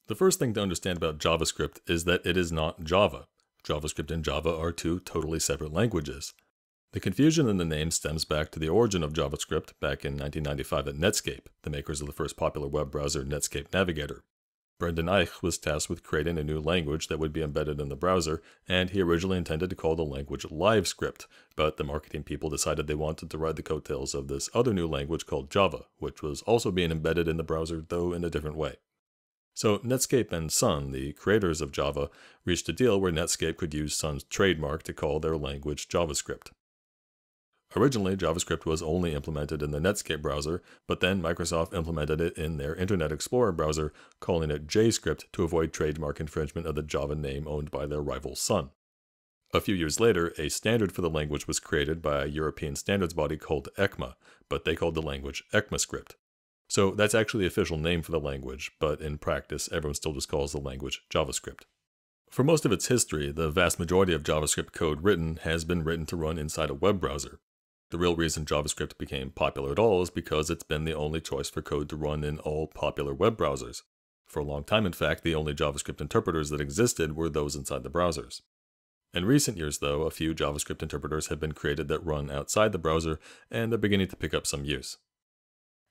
The first thing to understand about JavaScript is that it is not Java. JavaScript and Java are two totally separate languages. The confusion in the name stems back to the origin of JavaScript back in 1995 at Netscape, the makers of the first popular web browser Netscape Navigator. Brendan Eich was tasked with creating a new language that would be embedded in the browser, and he originally intended to call the language LiveScript, but the marketing people decided they wanted to ride the coattails of this other new language called Java, which was also being embedded in the browser, though in a different way. So Netscape and Sun, the creators of Java, reached a deal where Netscape could use Sun's trademark to call their language JavaScript. Originally, JavaScript was only implemented in the Netscape browser, but then Microsoft implemented it in their Internet Explorer browser, calling it JScript to avoid trademark infringement of the Java name owned by their rival Sun. A few years later, a standard for the language was created by a European standards body called ECMA, but they called the language ECMAScript. So that's actually the official name for the language, but in practice, everyone still just calls the language JavaScript. For most of its history, the vast majority of JavaScript code written has been written to run inside a web browser. The real reason JavaScript became popular at all is because it's been the only choice for code to run in all popular web browsers. For a long time, in fact, the only JavaScript interpreters that existed were those inside the browsers. In recent years, though, a few JavaScript interpreters have been created that run outside the browser, and they're beginning to pick up some use.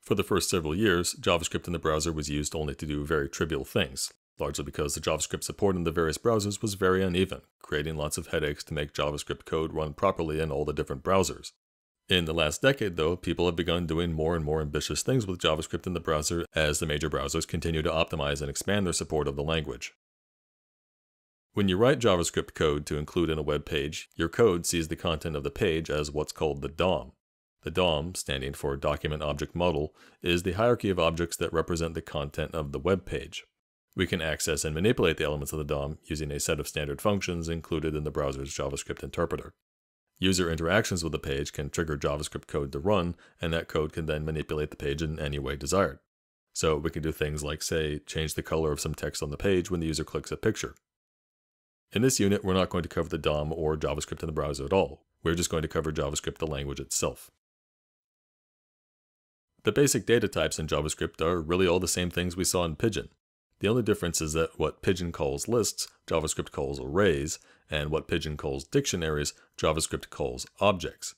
For the first several years, JavaScript in the browser was used only to do very trivial things, largely because the JavaScript support in the various browsers was very uneven, creating lots of headaches to make JavaScript code run properly in all the different browsers. In the last decade, though, people have begun doing more and more ambitious things with JavaScript in the browser as the major browsers continue to optimize and expand their support of the language. When you write JavaScript code to include in a web page, your code sees the content of the page as what's called the DOM. The DOM, standing for Document Object Model, is the hierarchy of objects that represent the content of the web page. We can access and manipulate the elements of the DOM using a set of standard functions included in the browser's JavaScript interpreter. User interactions with the page can trigger JavaScript code to run, and that code can then manipulate the page in any way desired. So we can do things like, say, change the color of some text on the page when the user clicks a picture. In this unit, we're not going to cover the DOM or JavaScript in the browser at all. We're just going to cover JavaScript, the language itself. The basic data types in JavaScript are really all the same things we saw in Pidgin. The only difference is that what Pidgin calls lists, JavaScript calls arrays, and what Pidgin calls dictionaries, JavaScript calls objects.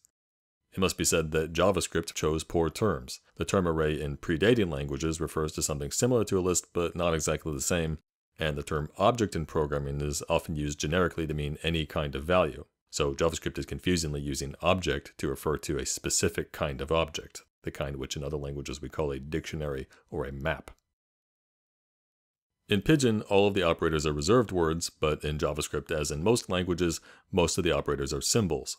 It must be said that JavaScript chose poor terms. The term array in predating languages refers to something similar to a list, but not exactly the same, and the term object in programming is often used generically to mean any kind of value. So JavaScript is confusingly using object to refer to a specific kind of object, the kind which in other languages we call a dictionary or a map. In Pidgin, all of the operators are reserved words, but in JavaScript, as in most languages, most of the operators are symbols.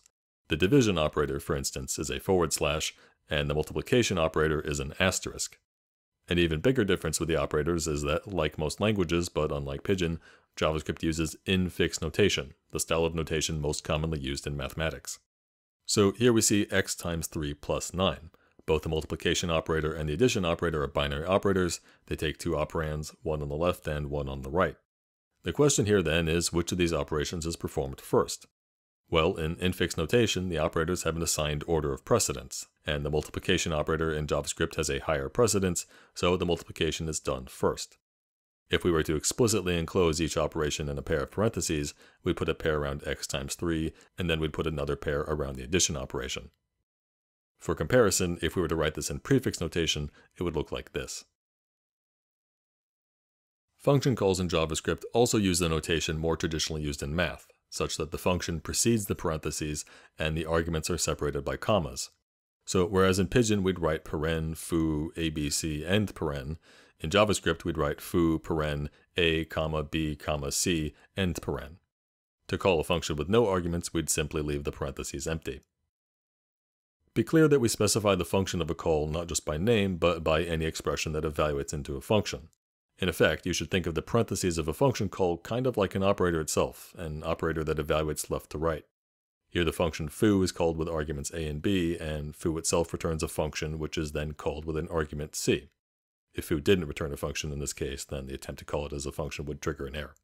The division operator, for instance, is a /, and the multiplication operator is an asterisk. An even bigger difference with the operators is that, like most languages, but unlike Pidgin, JavaScript uses infix notation, the style of notation most commonly used in mathematics. So here we see x times 3 plus 9. Both the multiplication operator and the addition operator are binary operators. They take two operands, one on the left and one on the right. The question here then is which of these operations is performed first? Well, in infix notation, the operators have an assigned order of precedence, and the multiplication operator in JavaScript has a higher precedence, so the multiplication is done first. If we were to explicitly enclose each operation in a pair of parentheses, we'd put a pair around x times 3, and then we'd put another pair around the addition operation. For comparison, if we were to write this in prefix notation, it would look like this. Function calls in JavaScript also use the notation more traditionally used in math, such that the function precedes the parentheses and the arguments are separated by commas. So whereas in Pidgin we'd write paren, foo, abc, end paren, in JavaScript we'd write foo, paren, a, b, c, end paren. To call a function with no arguments, we'd simply leave the parentheses empty. Be clear that we specify the function of a call not just by name, but by any expression that evaluates into a function. In effect, you should think of the parentheses of a function call kind of like an operator itself, an operator that evaluates left to right. Here the function foo is called with arguments a and b, and foo itself returns a function which is then called with an argument c. If foo didn't return a function in this case, then the attempt to call it as a function would trigger an error.